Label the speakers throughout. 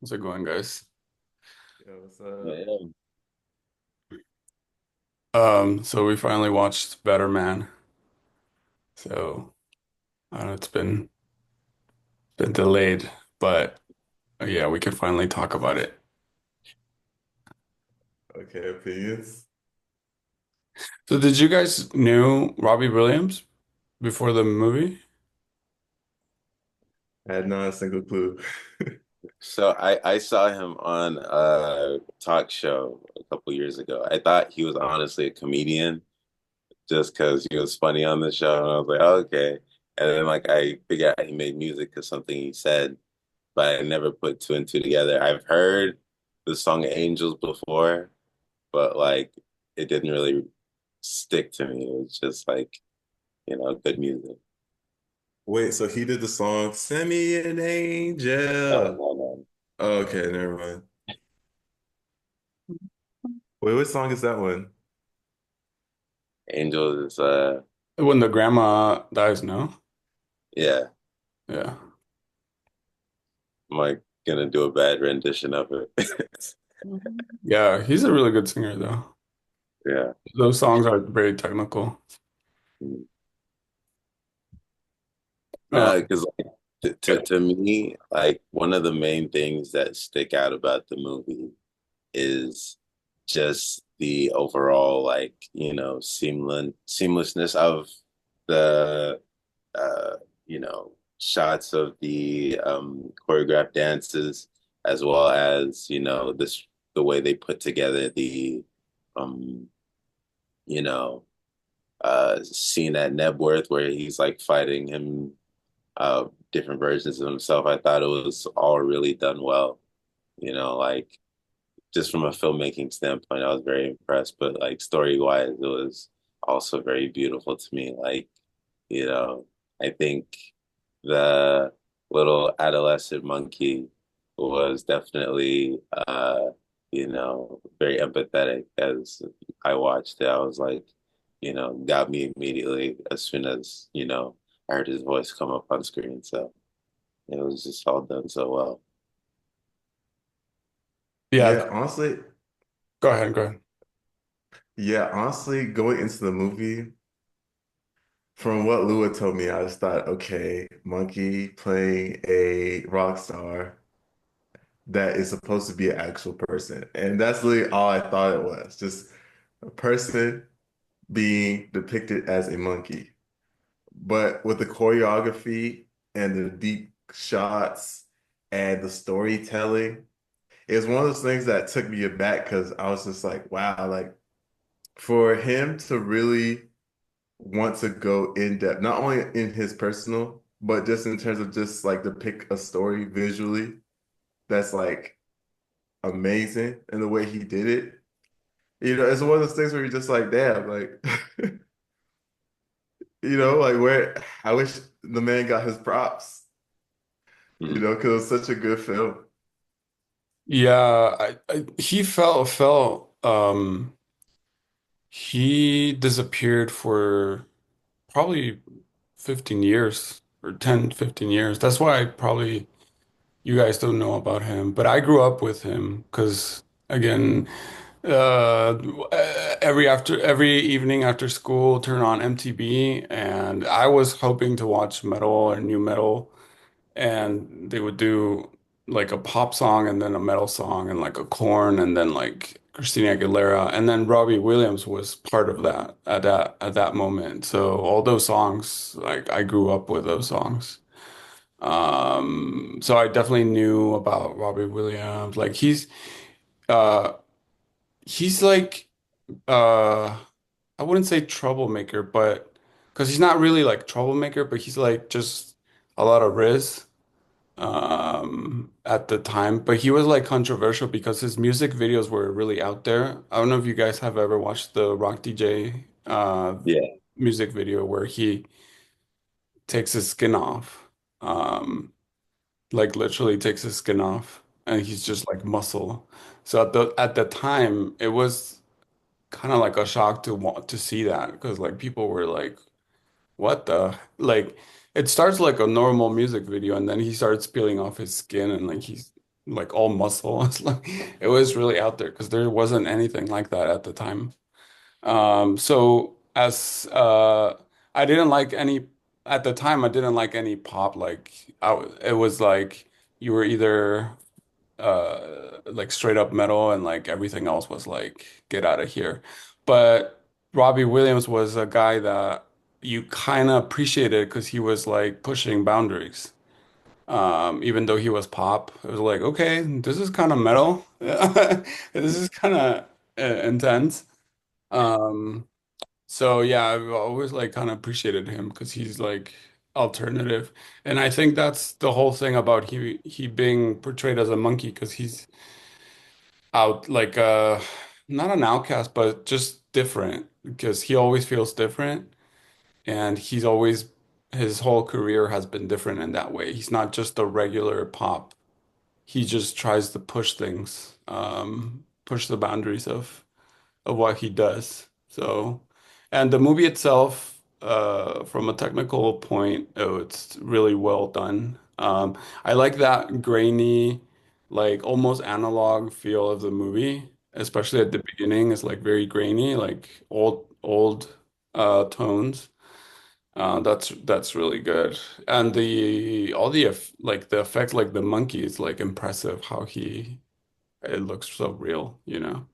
Speaker 1: How's it going, guys?
Speaker 2: Yo, what's up?
Speaker 3: Yeah.
Speaker 1: So we finally watched Better Man. So I know it's been delayed, but yeah, we can finally talk about it.
Speaker 2: Okay, opinions.
Speaker 1: So did you guys knew Robbie Williams before the movie?
Speaker 2: I had not a single clue.
Speaker 3: So I saw him on a talk show a couple years ago. I thought he was honestly a comedian just because he was funny on the show, and I was like, oh, okay. And then like I figured out he made music because something he said, but I never put two and two together. I've heard the song Angels before, but like it didn't really stick to me. It was just like, good music.
Speaker 2: Wait, so he did the song "Send Me an
Speaker 3: No,
Speaker 2: Angel."
Speaker 3: no, no.
Speaker 2: Oh, okay, never mind. Wait, what song is that one?
Speaker 3: Angels is
Speaker 1: When the grandma dies, no?
Speaker 3: yeah.
Speaker 1: Yeah.
Speaker 3: Am I gonna do a bad rendition of it?
Speaker 1: Yeah, he's a really good singer though.
Speaker 3: Yeah.
Speaker 1: Those songs are very technical. Uh,
Speaker 3: No, because like to me, like one of the main things that stick out about the movie is just the overall like, seamlessness of the uh, shots of the choreographed dances as well as, the way they put together the um, you know, scene at Nebworth where he's like fighting him different versions of himself. I thought it was all really done well. Like just from a filmmaking standpoint, I was very impressed. But like story wise, it was also very beautiful to me. Like, you know, I think the little adolescent monkey was definitely, very empathetic as I watched it. I was like, got me immediately as soon as, I heard his voice come up on screen. So it was just all done so well.
Speaker 1: yeah,
Speaker 2: Yeah, honestly,
Speaker 1: go ahead, go ahead.
Speaker 2: going into the movie, from what Lua told me, I just thought, okay, Monkey playing a rock star that is supposed to be an actual person. And that's literally all I thought it was. Just a person being depicted as a monkey. But with the choreography and the deep shots and the storytelling, it was one of those things that took me aback because I was just like, wow, like for him to really want to go in depth, not only in his personal, but just in terms of just like depict a story visually that's like amazing in the way he did it. It's one of those things where you're just like, damn, like like where I wish the man got his props,
Speaker 3: Mhm.
Speaker 2: because it was such a good film.
Speaker 1: Yeah, he he disappeared for probably 15 years or 10, 15 years. That's why probably you guys don't know about him. But I grew up with him because again, uh every evening after school, turn on MTV and I was hoping to watch metal or new metal and they would do like a pop song and then a metal song and like a Korn and then like Christina Aguilera and then Robbie Williams was part of that at that moment. So all those songs, like I grew up with those songs. So I definitely knew about Robbie Williams. Like uh he's like uh I wouldn't say troublemaker, but because he's not really like troublemaker, but he's like just a lot of riz at the time, but he was like controversial because his music videos were really out there. I don't know if you guys have ever watched the Rock DJ
Speaker 3: Yeah.
Speaker 1: music video where he takes his skin off. Like literally takes his skin off and he's just like muscle. So at the time it was kind of like a shock to want to see that because like people were like what the like it starts like a normal music video and then he starts peeling off his skin and like he's like all muscle. It's like it was really out there because there wasn't anything like that at the time. So as I didn't like any at the time I didn't like any pop like it was like you were either like straight up metal and like everything else was like get out of here. But Robbie Williams was a guy that you kind of appreciated because he was like pushing boundaries. Even though he was pop, it was like, okay, this is kind of metal. This is kind of intense. Um, so yeah, I've always like kind of appreciated him because he's like alternative. And I think that's the whole thing about he being portrayed as a monkey because he's out like not an outcast, but just different because he always feels different and he's always his whole career has been different in that way. He's not just a regular pop. He just tries to push things, push the boundaries of what he does. So, and the movie itself, from a technical point, oh, it's really well done. I like that grainy, like almost analog feel of the movie, especially at the beginning. It's like very grainy, like old tones. That's really good. And the all the like the effects, like the monkey is like impressive how he it looks so real, you know.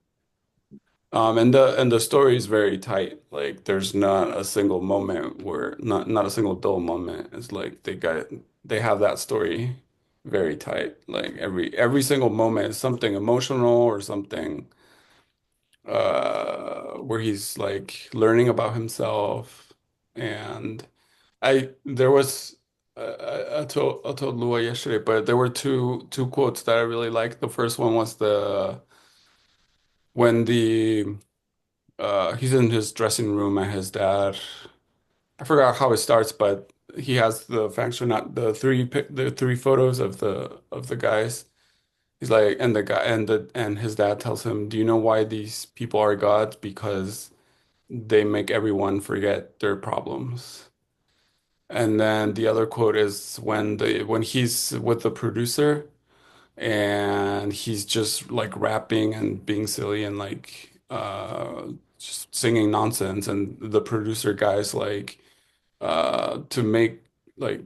Speaker 1: And the story is very tight. Like there's not a single moment where not a single dull moment. It's like they have that story very tight. Like every single moment is something emotional or something where he's like learning about himself. And I there was I told Lua yesterday, but there were two quotes that I really liked. The first one was the when the he's in his dressing room and his dad. I forgot how it starts, but he has the faction, not the three photos of the guys. He's like, and the guy and his dad tells him, "Do you know why these people are gods? Because they make everyone forget their problems." And then the other quote is when he's with the producer and he's just like rapping and being silly and like just singing nonsense and the producer guy's like to make like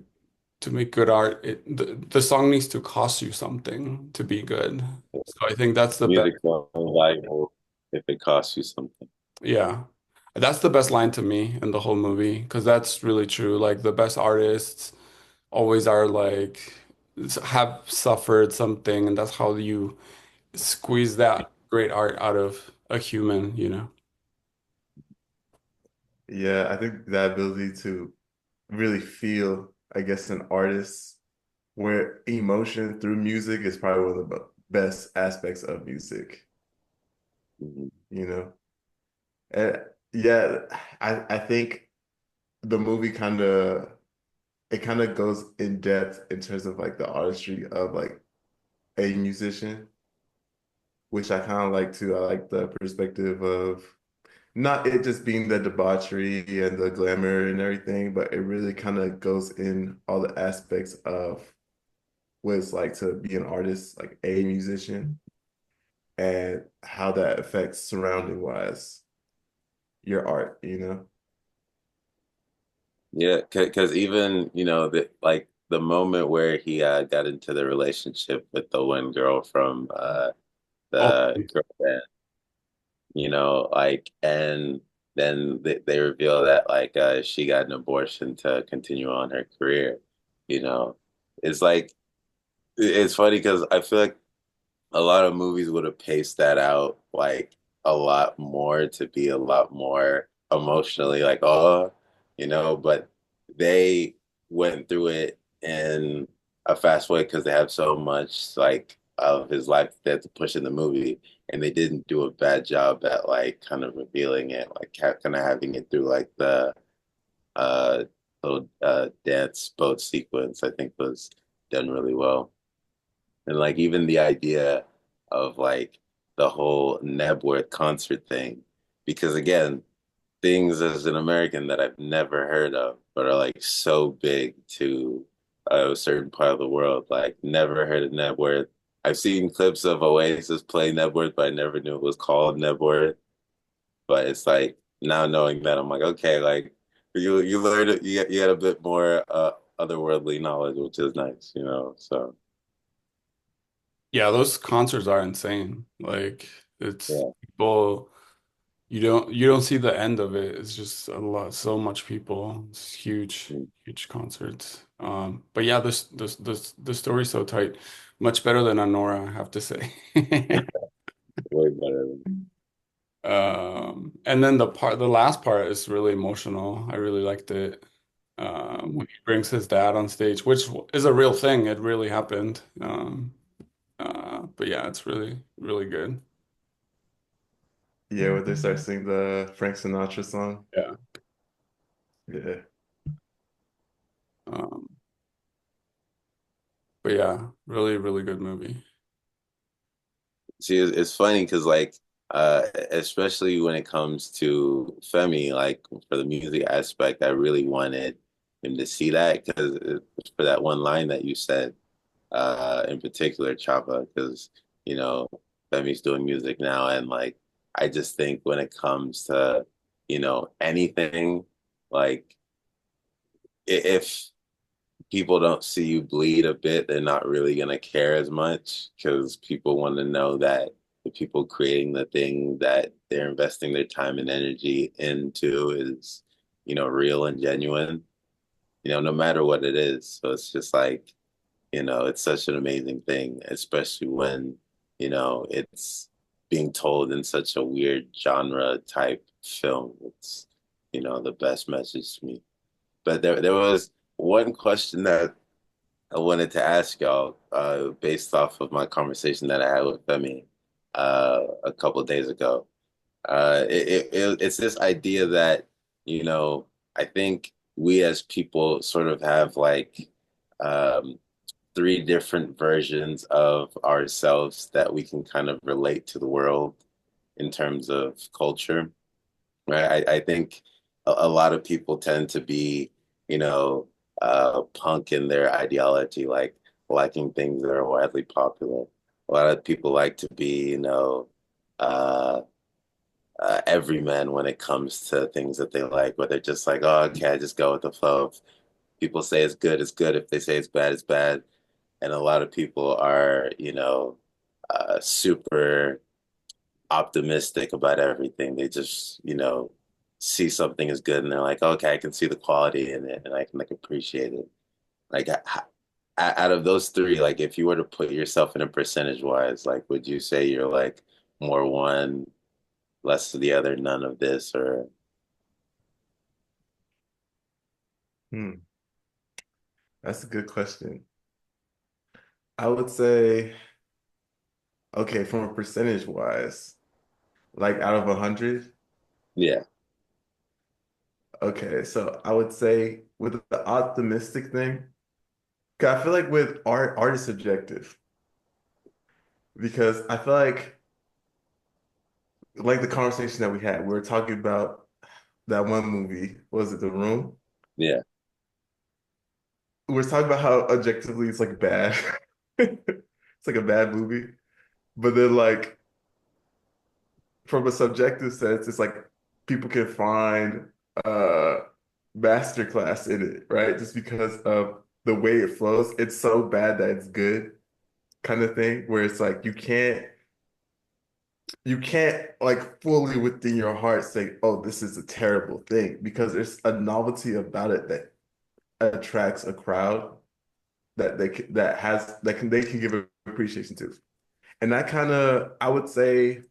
Speaker 1: to make good art the song needs to cost you something to be good. So I think that's the best.
Speaker 3: Music's only valuable if it costs you something.
Speaker 1: Yeah, that's the best line to me in the whole movie because that's really true. Like the best artists always are like have suffered something and that's how you squeeze that great art out of a human, you know?
Speaker 2: Yeah, I think that ability to really feel, I guess, an artist where emotion through music is probably one of the best aspects of music,
Speaker 3: Mhm.
Speaker 2: you know? And yeah, I think the movie kind of goes in depth in terms of like the artistry of like a musician, which I kind of like too. I like the perspective of not it just being the debauchery and the glamour and everything, but it really kind of goes in all the aspects of what it's like to be an artist, like a musician, and how that affects surrounding wise your art, you know?
Speaker 3: Yeah, because even, the like the moment where he got into the relationship with the one girl from
Speaker 1: Oh,
Speaker 3: the girl band, like, and then they reveal that like she got an abortion to continue on her career, you know. It's like it's funny because I feel like a lot of movies would have paced that out like a lot more to be a lot more emotionally like, oh, but they went through it in a fast way because they have so much like of his life they had to push in the movie, and they didn't do a bad job at like kind of revealing it, like kind of having it through like the uh little dance boat sequence. I think was done really well. And like even the idea of like the whole Nebworth concert thing, because again, things as an American that I've never heard of, but are like so big to a certain part of the world. Like never heard of Nebworth. I've seen clips of Oasis play Nebworth, but I never knew it was called Nebworth. But it's like now knowing that, I'm like, okay, like you learn it, you get a bit more otherworldly knowledge, which is nice, you know. So
Speaker 1: Yeah, those concerts are insane. Like it's
Speaker 3: yeah.
Speaker 1: people you don't see the end of it. It's just a lot, so much people. It's huge, huge concerts. But yeah, the story's so tight. Much better than Anora, I have to say.
Speaker 3: Way better than
Speaker 1: And then the last part is really emotional. I really liked it. When he brings his dad on stage, which is a real thing. It really happened. But yeah, it's really, really good.
Speaker 2: Yeah, where they start singing the Frank Sinatra song.
Speaker 1: Yeah.
Speaker 2: Yeah.
Speaker 1: Um, but yeah, really, really good movie.
Speaker 3: See, it's funny because like especially when it comes to Femi, like for the music aspect, I really wanted him to see that because for that one line that you said, in particular, Chapa, because you know, Femi's doing music now and like I just think when it comes to, anything, like if people don't see you bleed a bit, they're not really gonna care as much because people want to know that the people creating the thing that they're investing their time and energy into is, real and genuine, no matter what it is. So it's just like, it's such an amazing thing, especially when, it's being told in such a weird genre type film. It's, the best message to me. But there was one question that I wanted to ask y'all, based off of my conversation that I had with Femi a couple of days ago. It's this idea that, you know, I think we as people sort of have like um, three different versions of ourselves that we can kind of relate to the world in terms of culture, right? I think a lot of people tend to be, you know, punk in their ideology, like liking things that are widely popular. A lot of people like to be, uh, everyman when it comes to things that they like, where they're just like, oh, okay, I just go with the flow. If people say it's good, it's good. If they say it's bad, it's bad. And a lot of people are, super optimistic about everything. They just, see something as good and they're like, okay, I can see the quality in it and I can like appreciate it. Like out of those three, like if you were to put yourself in a percentage wise, like would you say you're like more one, less of the other, none of this, or
Speaker 2: Hmm. That's a good question. I would say, okay, from a percentage wise, like out of 100,
Speaker 3: yeah,
Speaker 2: okay, so I would say with the optimistic thing, 'cause I feel like with art is subjective because I feel like the conversation that we had, we were talking about that one movie, was it The Room?
Speaker 3: yeah,
Speaker 2: We were talking about how objectively it's like bad. It's like a bad movie. But then like from a subjective sense, it's like people can find uh masterclass in it, right? Just because of the way it flows. It's so bad that it's good kind of thing, where it's like you can't like fully within your heart say, oh, this is a terrible thing, because there's a novelty about it that attracts a crowd that they can give appreciation to. And that kind of, I would say,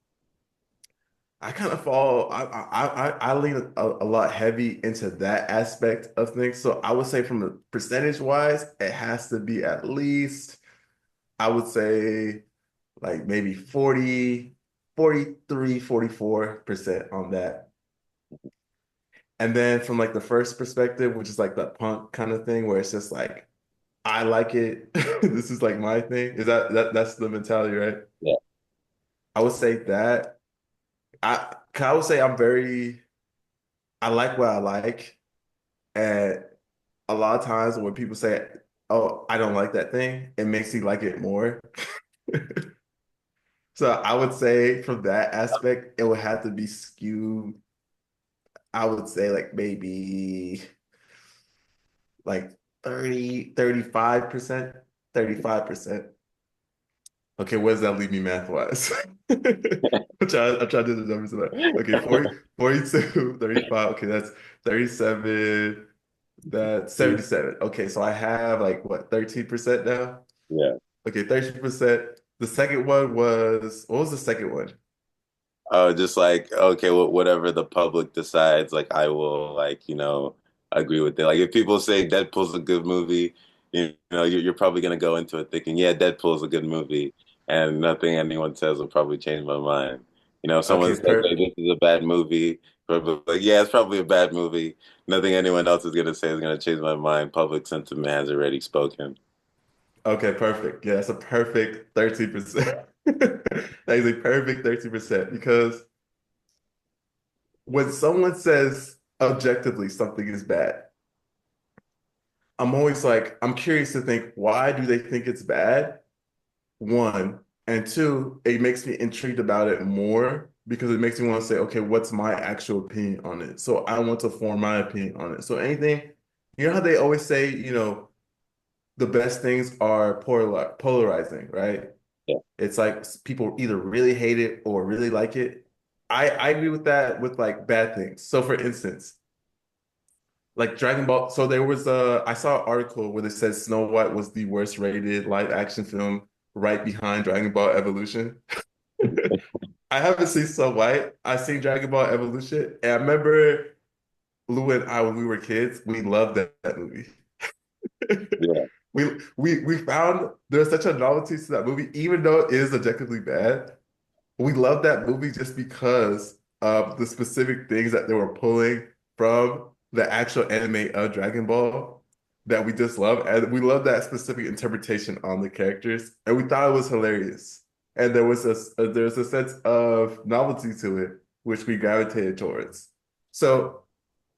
Speaker 2: I kind of fall. I lean a lot heavy into that aspect of things. So I would say from a percentage wise, it has to be at least, I would say like maybe 44% on that. And then from like the first perspective, which is like that punk kind of thing, where it's just like I like it. This is like my thing. Is that's the mentality, right?
Speaker 3: yeah,
Speaker 2: I would say that I would say I like what I like. And a lot of times when people say, "Oh, I don't like that thing," it makes me like it more. So I would say from that aspect, it would have to be skewed. I would say like maybe like 35%, 35%. Okay, what does that leave me math wise? I'm trying to do the numbers of that. Okay, 40, 42, 35. Okay, that's 37. That's 77. Okay, so I have like what, 13% now?
Speaker 3: Yeah.
Speaker 2: Okay, 13%. The second one was, what was the second one?
Speaker 3: Oh, just like, okay, whatever the public decides, like I will like, agree with it. Like if people say Deadpool's a good movie, you're probably gonna go into it thinking, yeah, Deadpool's a good movie, and nothing anyone says will probably change my mind. If someone
Speaker 2: Okay,
Speaker 3: says, hey, this is a bad movie, probably like, yeah, it's probably a bad movie. Nothing anyone else is gonna say is gonna change my mind. Public sentiment has already spoken.
Speaker 2: okay, perfect. Yeah, that's a perfect 13%. That is a perfect 13% because when someone says objectively something is bad, I'm always like, I'm curious to think, why do they think it's bad? One, and two, it makes me intrigued about it more because it makes me want to say, okay, what's my actual opinion on it? So I want to form my opinion on it. So anything, you know how they always say, the best things are polarizing, right?
Speaker 3: Yeah.
Speaker 2: It's like people either really hate it or really like it. I agree with that with like bad things. So for instance, like Dragon Ball, so there was I saw an article where it says Snow White was the worst rated live action film right behind Dragon Ball Evolution. I haven't seen Snow White. I've seen Dragon Ball Evolution, and I remember Lou and I when we were kids, we loved that movie.
Speaker 3: Yeah.
Speaker 2: We found there's such a novelty to that movie, even though it is objectively bad. We love that movie just because of the specific things that they were pulling from the actual anime of Dragon Ball that we just love. And we love that specific interpretation on the characters. And we thought it was hilarious. And there was a sense of novelty to it, which we gravitated towards. So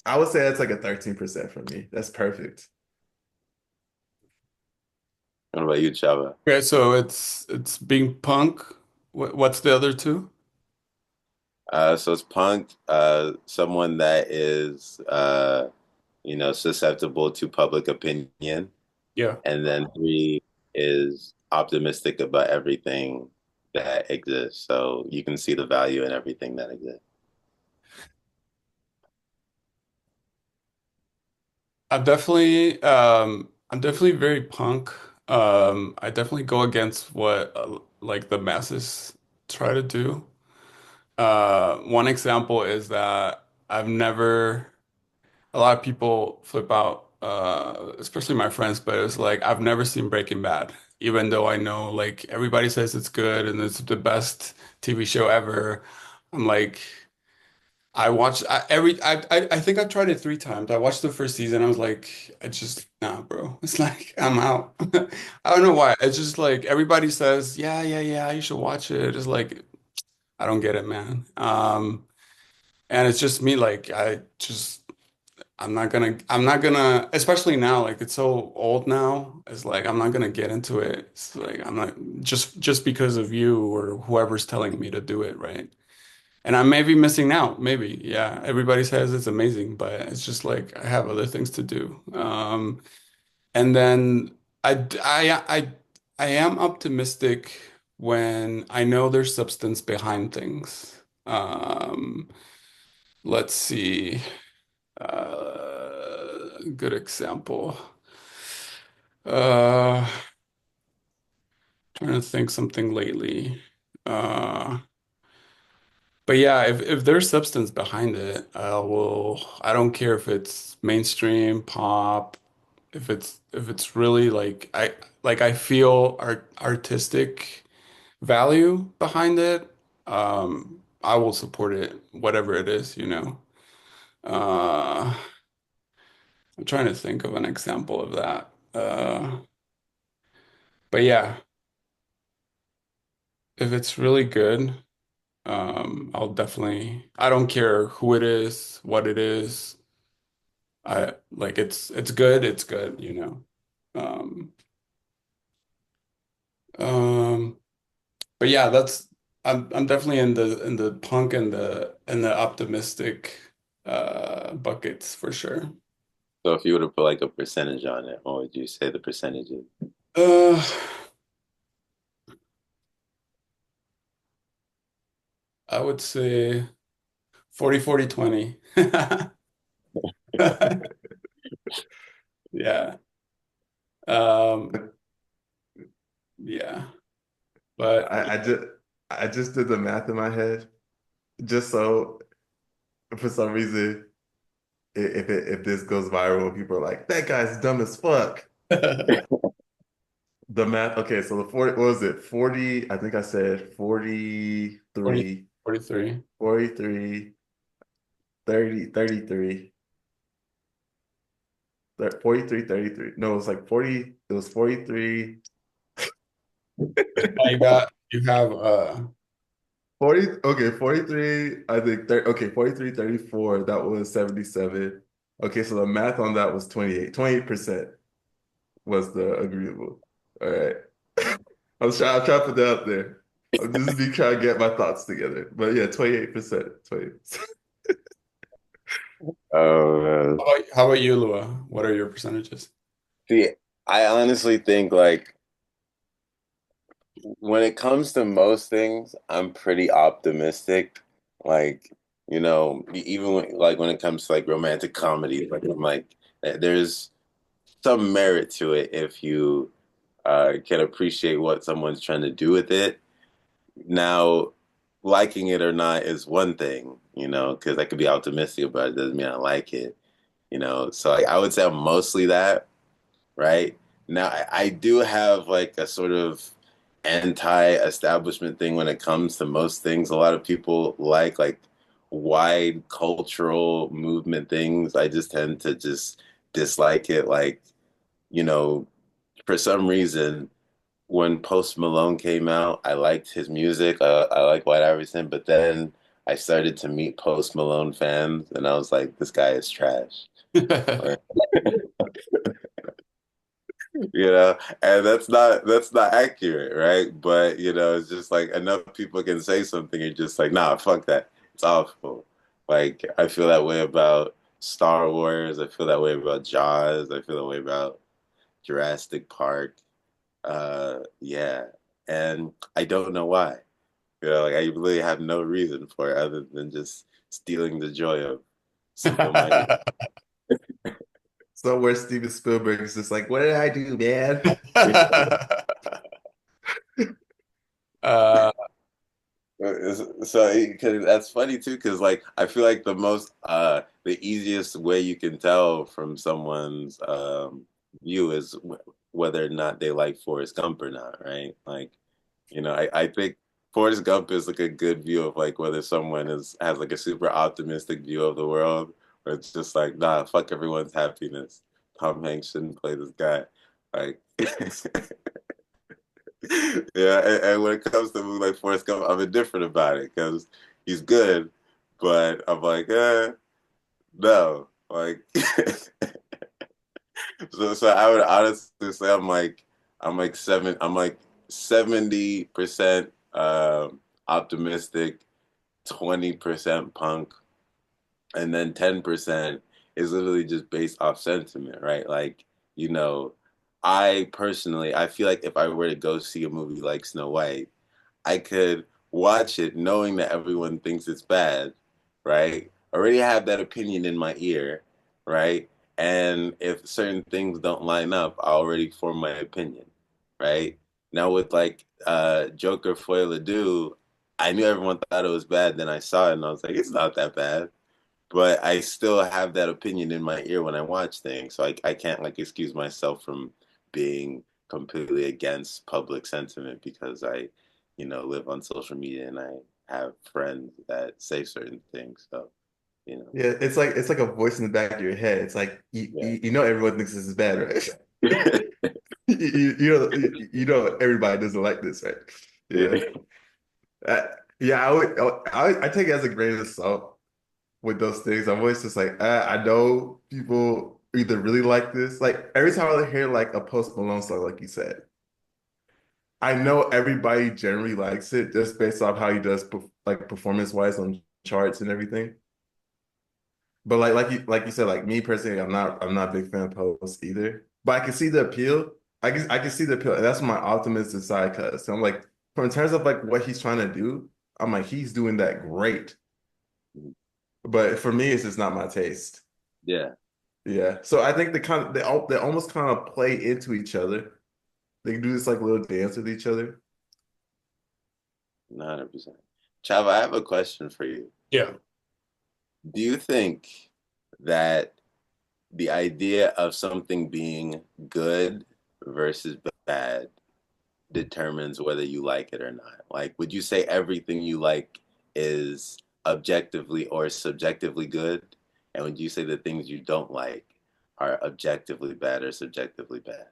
Speaker 2: I would say that's like a 13% for me. That's perfect.
Speaker 3: What about you, Chava?
Speaker 1: Okay, so it's being punk. What's the other two?
Speaker 3: So it's punk, someone that is, susceptible to public opinion.
Speaker 1: Yeah.
Speaker 3: And then three is optimistic about everything that exists. So you can see the value in everything that exists.
Speaker 1: I'm definitely very punk. I definitely go against what like the masses try to do. One example is that I've never a lot of people flip out, especially my friends, but it's like I've never seen Breaking Bad, even though I know like everybody says it's good and it's the best TV show ever. I'm like I watched I think I've tried it 3 times. I watched the first season. I was like, I just nah, bro. It's like I'm out. I don't know why. It's just like everybody says, yeah, yeah, yeah, you should watch it. It's like I don't get it, man. And it's just me, like I'm not gonna, especially now, like it's so old now. It's like I'm not gonna get into it. It's like I'm not just because of you or whoever's telling me to do it, right? And I may be missing out, maybe. Yeah, everybody says it's amazing, but it's just like I have other things to do. And then I am optimistic when I know there's substance behind things. Let's see. Good example. Uh, Trying to think something lately. Uh, but yeah, if there's substance behind it, I don't care if it's mainstream, pop, if it's really I feel artistic value behind it, I will support it, whatever it is, you know. Uh, I'm trying to think of an example of that. But yeah, if it's really good, I'll definitely, I don't care who it is, what it is. I like it's good, you know. Um, um, But yeah, that's I'm definitely in the punk and the optimistic buckets for sure.
Speaker 3: So if you were to put like a percentage on it, what would you say the percentage is?
Speaker 1: Uh I would say 40-40-20. Yeah. Um yeah. But
Speaker 2: I, I just I just did the math in my head, just so for some reason, if this goes viral, people are like, that guy's dumb as fuck. The math, okay, so the 40, what was it? 40, I think I said
Speaker 1: 40,
Speaker 2: 43,
Speaker 1: 43.
Speaker 2: 43, 30, 33, 43, 33. No, it was like 40, it was 43,
Speaker 1: You have
Speaker 2: 40, okay, 43, I think, 30, okay, 43, 34, that was 77. Okay, so the math on that was 28. 28% was the agreeable. All right. I'm trying to put that out there. I'm just be trying to get my thoughts together. But yeah, 28%. 20.
Speaker 3: Oh,
Speaker 1: how about you, Lua? What are your percentages?
Speaker 3: see, I honestly think like when it comes to most things, I'm pretty optimistic. Like, even when it comes to like romantic comedy, like I'm like there's some merit to it if you can appreciate what someone's trying to do with it. Now, liking it or not is one thing, because I could be optimistic about it, doesn't mean I like it. So like I would say I'm mostly that, right? Now I do have like a sort of anti-establishment thing when it comes to most things. A lot of people like wide cultural movement things. I just tend to just dislike it. Like, you know, for some reason, when Post Malone came out, I liked his music. I like White Iverson, but then I started to meet Post Malone fans, and I was like, this guy is trash. Like, and that's not accurate, right? But it's just like enough people can say something, you're just like, nah, fuck that. It's awful. Like I feel that way about Star Wars. I feel that way about Jaws. I feel that way about Jurassic Park. Yeah, and I don't know why. Like I really have no reason for it other than just stealing the joy of simple-minded.
Speaker 2: So where Steven Spielberg is just like, what did I do, man?
Speaker 1: uh,
Speaker 3: So, because that's funny too, because like I feel like the easiest way you can tell from someone's view is whether or not they like Forrest Gump or not, right? Like, I think Forrest Gump is like a good view of like whether someone has like a super optimistic view of the world, or it's just like, nah, fuck everyone's happiness. Tom Hanks shouldn't play this guy. Like, yeah, and when it comes to movies like Forrest Gump, I'm indifferent about it because he's good, but I'm like, no, like, so I would honestly say I'm like 70% optimistic, 20% punk, and then 10% is literally just based off sentiment, right? Like, you know, I feel like if I were to go see a movie like Snow White, I could watch it knowing that everyone thinks it's bad, right? Already have that opinion in my ear, right? And if certain things don't line up, I already form my opinion, right? Now with like Joker Foil Ado, I knew everyone thought it was bad, then I saw it and I was like, it's not that bad. But I still have that opinion in my ear when I watch things. So I can't like excuse myself from being completely against public sentiment because I live on social media and I have friends that say certain things. So, you know,
Speaker 2: Yeah, it's like a voice in the back of your head. It's like
Speaker 3: yeah.
Speaker 2: you know everyone thinks this is bad, right? You know everybody doesn't like this, right? Yeah. Uh, yeah, I take it as a grain of salt with those things. I'm always just like, I know people either really like this. Like every time I hear like a Post Malone song, like you said, I know everybody generally likes it just based off how he does like performance wise on charts and everything. But like you said, like me personally, I'm not a big fan of Post either. But I can see the appeal. I can see the appeal, and that's what my optimistic side cuz. So I'm like, from in terms of like what he's trying to do, I'm like, he's doing that great. But for me, it's just not my taste.
Speaker 3: Yeah,
Speaker 2: Yeah. So I think they almost kind of play into each other. They can do this like little dance with each other.
Speaker 3: 100%. Chava, I have a question for you.
Speaker 1: Yeah.
Speaker 3: Do you think that the idea of something being good versus bad determines whether you like it or not? Like, would you say everything you like is objectively or subjectively good? And would you say the things you don't like are objectively bad or subjectively bad?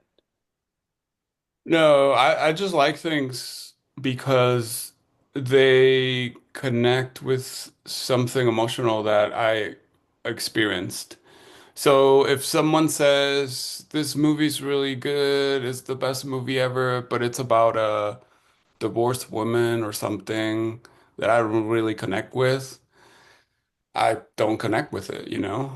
Speaker 1: No, I just like things because they connect with something emotional that I experienced. So if someone says this movie's really good, it's the best movie ever, but it's about a divorced woman or something that I don't really connect with, I don't connect with it, you know?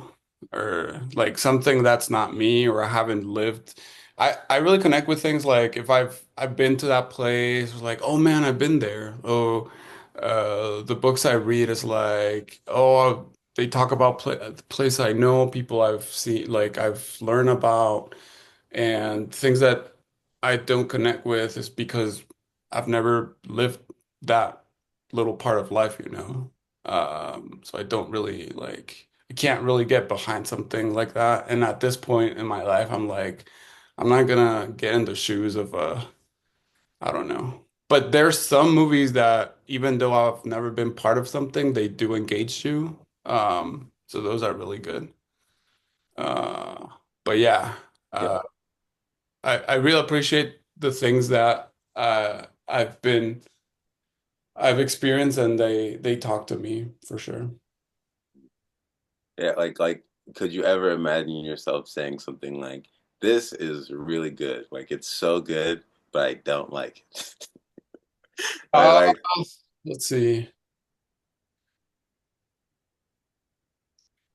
Speaker 1: Or like something that's not me or I haven't lived. I really connect with things like if I've been to that place, like, oh man, I've been there. Oh, the books I read is like, oh, they talk about the place I know, people I've seen, like I've learned about, and things that I don't connect with is because I've never lived that little part of life, you know? So I don't really like, I can't really get behind something like that. And at this point in my life, I'm like, I'm not gonna get in the shoes of I don't know. But there's some movies that even though I've never been part of something, they do engage you. So those are really good. Uh, but yeah,
Speaker 3: Yeah.
Speaker 1: uh, I really appreciate the things that I've experienced and they talk to me for sure.
Speaker 3: Yeah, like could you ever imagine yourself saying something like, "This is really good. Like it's so good, but I don't like it." Like,
Speaker 1: Uh,
Speaker 3: like
Speaker 1: let's see.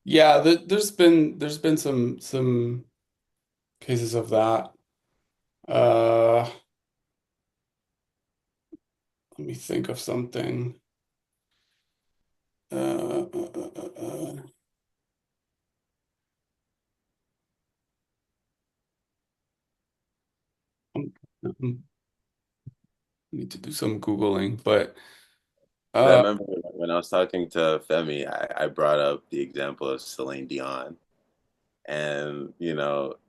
Speaker 1: Yeah, there's been some cases of that. Uh, let me think of something. I need to do some Googling, but
Speaker 3: 'cause I
Speaker 1: uh,
Speaker 3: remember when I was talking to Femi, I brought up the example of Celine Dion. And,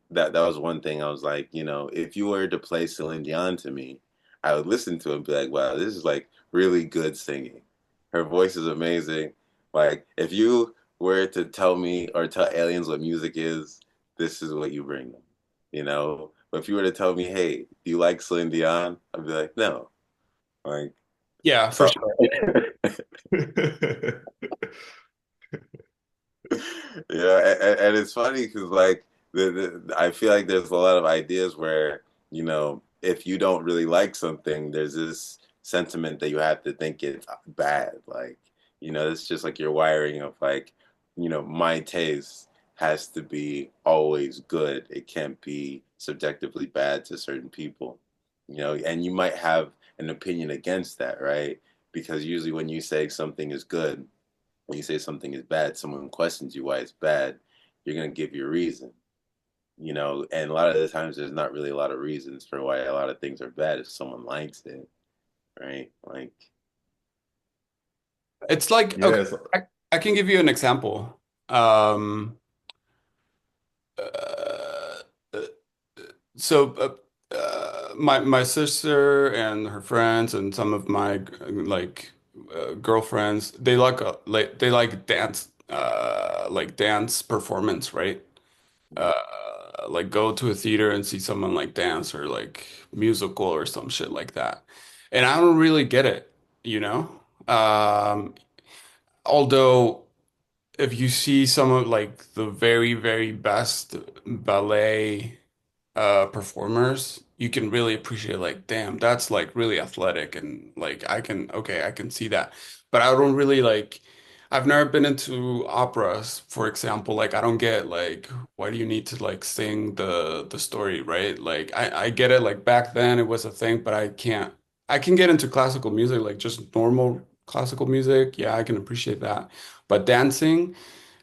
Speaker 3: that was one thing I was like, if you were to play Celine Dion to me, I would listen to it and be like, wow, this is like really good singing. Her voice is amazing. Like, if you were to tell me or tell aliens what music is, this is what you bring them, But if you were to tell me, hey, do you like Celine Dion? I'd be like, no. Like,
Speaker 1: yeah, for
Speaker 3: so.
Speaker 1: sure.
Speaker 3: And it's funny because like I feel like there's a lot of ideas where if you don't really like something, there's this sentiment that you have to think it's bad. Like it's just like your wiring of like my taste has to be always good. It can't be subjectively bad to certain people. And you might have an opinion against that, right? Because usually when you say something is good, when you say something is bad, someone questions you why it's bad, you're going to give your reason, and a lot of the times there's not really a lot of reasons for why a lot of things are bad if someone likes it, right? Like,
Speaker 1: It's like okay,
Speaker 2: Yes.
Speaker 1: I can give you an example. Uh, uh, so my sister and her friends and some of my like girlfriends, they like dance performance, right? Uh, like go to a theater and see someone like dance or like musical or some shit like that. And I don't really get it, you know? Although if you see some of like the very, very best ballet performers, you can really appreciate like, damn, that's like really athletic and like I can see that. But I don't really like I've never been into operas, for example. Like I don't get like why do you need to like sing the story, right? Like I get it like back then it was a thing, but I can get into classical music, like just normal classical music. Yeah, I can appreciate that. But dancing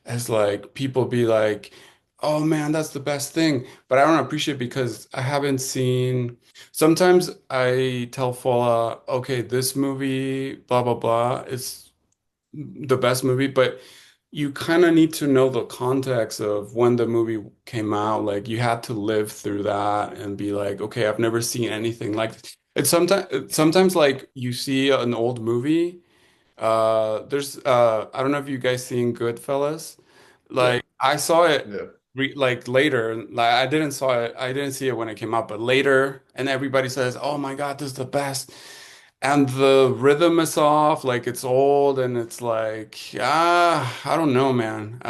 Speaker 1: as like people be like, oh man, that's the best thing. But I don't appreciate because I haven't seen. Sometimes I tell Fola, okay, this movie, blah blah blah, is the best movie, but you kind of need to know the context of when the movie came out. Like you had to live through that and be like, okay, I've never seen anything like this. It's sometimes like you see an old movie. There's I don't know if you guys seen Goodfellas.
Speaker 2: Yeah,
Speaker 1: Like I saw it
Speaker 2: yeah.
Speaker 1: like later. Like I didn't see it when it came out, but later, and everybody says, "Oh my God, this is the best." And the rhythm is off, like it's old, and it's like, I don't know, man.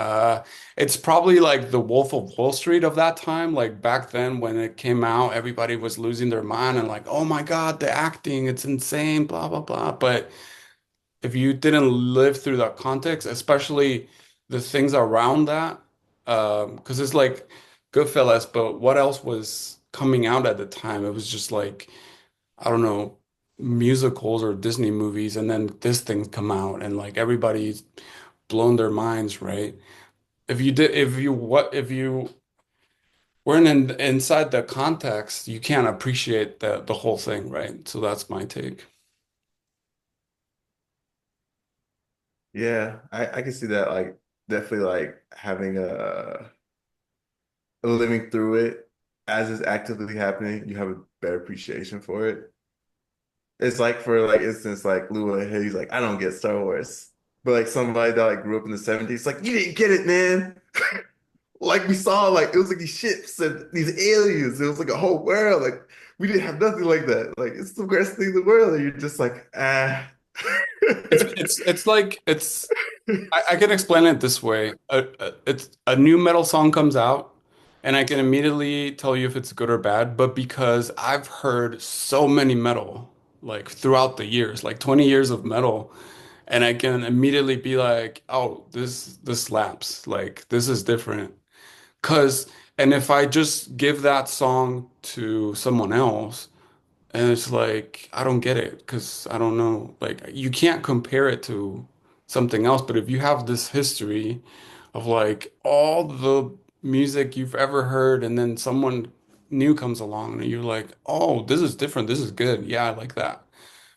Speaker 1: It's probably like the Wolf of Wall Street of that time. Like back then when it came out, everybody was losing their mind and like, oh my God, the acting, it's insane, blah, blah, blah. But if you didn't live through that context, especially the things around that, because it's like Goodfellas, but what else was coming out at the time? It was just like, I don't know, musicals or Disney movies, and then this thing come out, and like everybody's blown their minds, right? If you weren't inside the context, you can't appreciate the whole thing, right? So that's my take.
Speaker 2: Yeah, I can see that like definitely like having a living through it as it's actively happening, you have a better appreciation for it. It's like for like instance, like Lua, he's like, I don't get Star Wars. But like somebody that like grew up in the 70s, like, you didn't get it, man. Like we saw, like it was like these ships and these aliens. It was like a whole world. Like we didn't have nothing like that. Like it's the greatest thing in the world. And you're just like, ah.
Speaker 1: It's like I can explain it this way. It's a new metal song comes out, and I can immediately tell you if it's good or bad. But because I've heard so many metal, like throughout the years, like 20 years of metal, and I can immediately be like, oh, this slaps. Like this is different. Cause, and if I just give that song to someone else, and it's like, I don't get it because I don't know. Like, you can't compare it to something else. But if you have this history of like all the music you've ever heard, and then someone new comes along and you're like, oh, this is different. This is good. Yeah, I like that.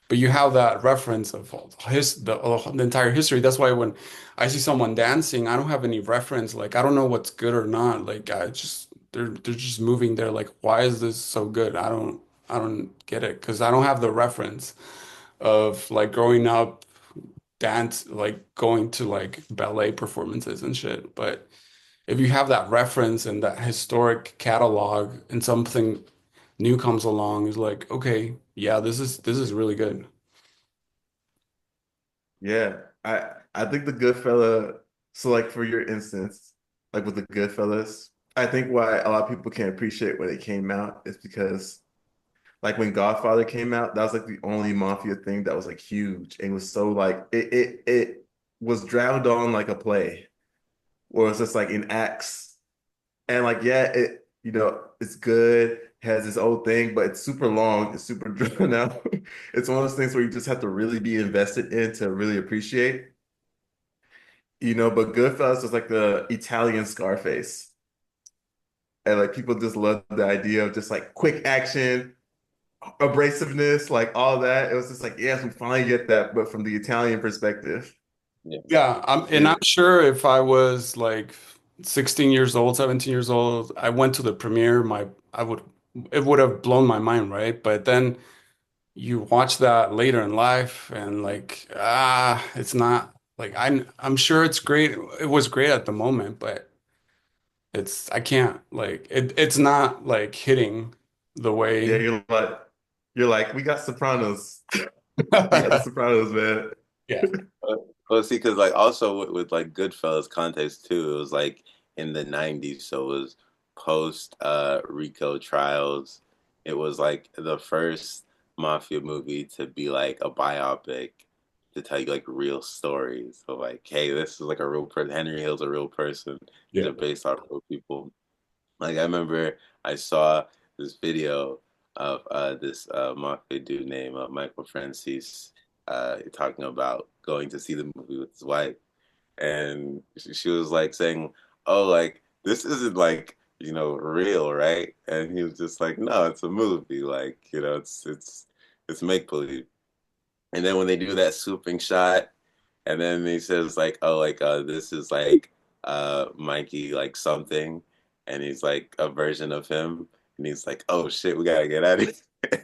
Speaker 1: But you have that reference of the entire history. That's why when I see someone dancing, I don't have any reference. Like, I don't know what's good or not. Like, I just, they're just moving there. Like, why is this so good? I don't get it because I don't have the reference of like growing up dance like going to like ballet performances and shit. But if you have that reference and that historic catalog and something new comes along, it's like, okay, yeah, this is really good.
Speaker 2: Yeah, I think the Goodfella. So like for your instance, like with the Goodfellas, I think why a lot of people can't appreciate when it came out is because like when Godfather came out, that was like the only mafia thing that was like huge and was so like it was drowned on like a play, or it's just like in acts. And like yeah, it's good, has its own thing, but it's super long, it's super drawn out. It's one of those things where you just have to really be invested in to really appreciate. But Goodfellas was like the Italian Scarface. And like people just love the idea of just like quick action, abrasiveness, like all that. It was just like, yes, we finally get that, but from the Italian perspective.
Speaker 3: Yeah.
Speaker 1: Yeah, and I'm
Speaker 2: Yeah.
Speaker 1: sure if I was like 16 years old, 17 years old, I went to the premiere, I would it would have blown my mind, right? But then you watch that later in life and like it's not like I'm sure it's great. It was great at the moment, but I can't like it's not like hitting the
Speaker 2: Yeah,
Speaker 1: way
Speaker 2: you're like, we got Sopranos. We got the Sopranos, man.
Speaker 1: yeah.
Speaker 3: Well, see, because like also with like Goodfellas context too, it was like in the '90s, so it was post RICO trials. it was like the first mafia movie to be like a biopic to tell you like real stories. So like, hey, this is like a real person. Henry Hill's a real person. These
Speaker 1: Yeah.
Speaker 3: are based on real people. Like I remember I saw this video of this mafia dude named Michael Francis talking about going to see the movie with his wife, and she was like saying, "Oh, like this isn't like real, right?" And he was just like, "No, it's a movie. Like it's make believe." And then when they do that swooping shot, and then he says like, "Oh, like this is like Mikey like something," and he's like a version of him, and he's like, "Oh shit, we gotta get out of here."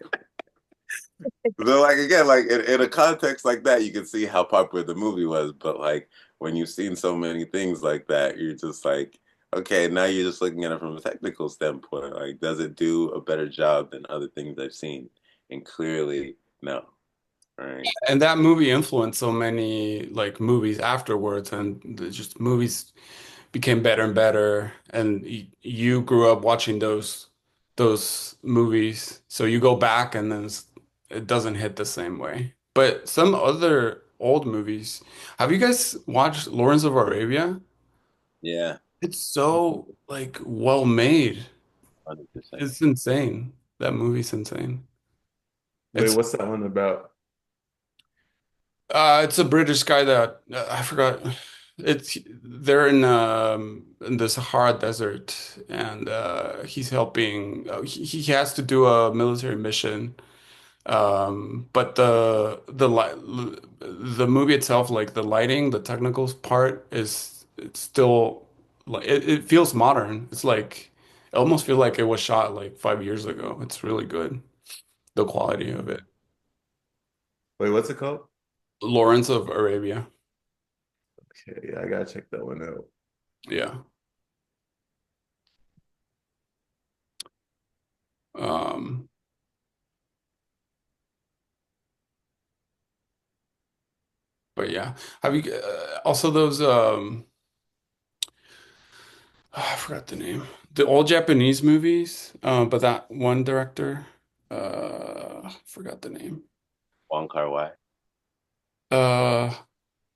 Speaker 3: So like again, like in a context like that, you can see how popular the movie was. But like when you've seen so many things like that, you're just like, okay, now you're just looking at it from a technical standpoint. Like, does it do a better job than other things I've seen? And clearly, no. Right?
Speaker 1: And that movie influenced so many like movies afterwards, and just movies became better and better. And you grew up watching those movies, so you go back and then it doesn't hit the same way. But some other old movies, have you guys watched Lawrence of Arabia?
Speaker 3: Yeah,
Speaker 1: It's so like well made.
Speaker 3: 100%.
Speaker 1: It's insane. That movie's insane.
Speaker 2: Wait,
Speaker 1: It's
Speaker 2: what's that one about?
Speaker 1: it's a British guy that I forgot. It's they're in the Sahara Desert, and he's helping. He has to do a military mission. But the movie itself, like the lighting, the technical part is it's still like it feels modern. It's like it almost feel like it was shot like 5 years ago. It's really good. The quality of it.
Speaker 2: Wait, what's it called?
Speaker 1: Lawrence of Arabia.
Speaker 2: Okay, yeah, I gotta check that one out.
Speaker 1: Yeah. Um, but yeah, have you also those I forgot the name. The old Japanese movies, but that one director, forgot the name.
Speaker 3: Wong Kar-wai,
Speaker 1: Uh,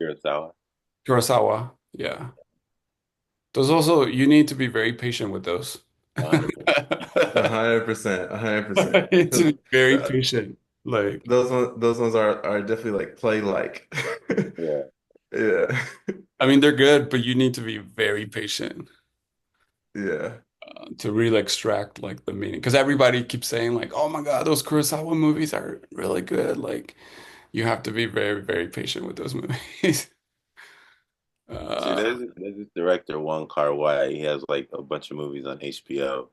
Speaker 3: Kurosawa.
Speaker 1: Kurosawa. Yeah. Those also you need to be very patient with those.
Speaker 3: 100%.
Speaker 2: 100%, 100%.
Speaker 1: It's
Speaker 2: Because
Speaker 1: very patient. Like,
Speaker 2: those ones are definitely like play like.
Speaker 3: Yeah.
Speaker 2: Yeah.
Speaker 1: I mean, they're good, but you need to be very patient
Speaker 2: Yeah.
Speaker 1: to really extract like the meaning. Because everybody keeps saying like, "Oh my God, those Kurosawa movies are really good." Like, you have to be very, very patient with those movies.
Speaker 3: See,
Speaker 1: Uh,
Speaker 3: there's this director Wong Kar-wai. He has like a bunch of movies on HBO.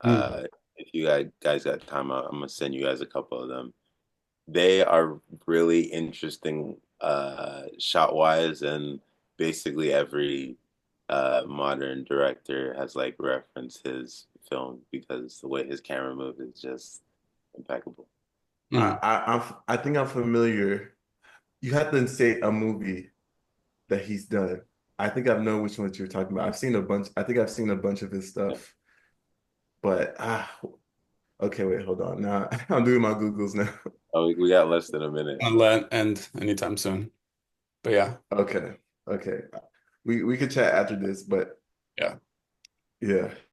Speaker 1: hmm.
Speaker 3: If you guys got time, I'm gonna send you guys a couple of them. They are really interesting shot wise, and basically every modern director has like referenced his film because the way his camera moves is just impeccable.
Speaker 1: Hmm.
Speaker 2: I think I'm familiar. You have to say a movie that he's done. I think I know which ones you're talking about. I've seen a bunch. I think I've seen a bunch of his
Speaker 3: Yeah.
Speaker 2: stuff, but okay, wait, hold on. Now I'm doing my Googles now.
Speaker 3: Oh, we got less than a minute.
Speaker 1: I'll let end anytime soon. But yeah,
Speaker 2: Okay, okay. We could chat after this, but
Speaker 1: yeah.
Speaker 2: yeah.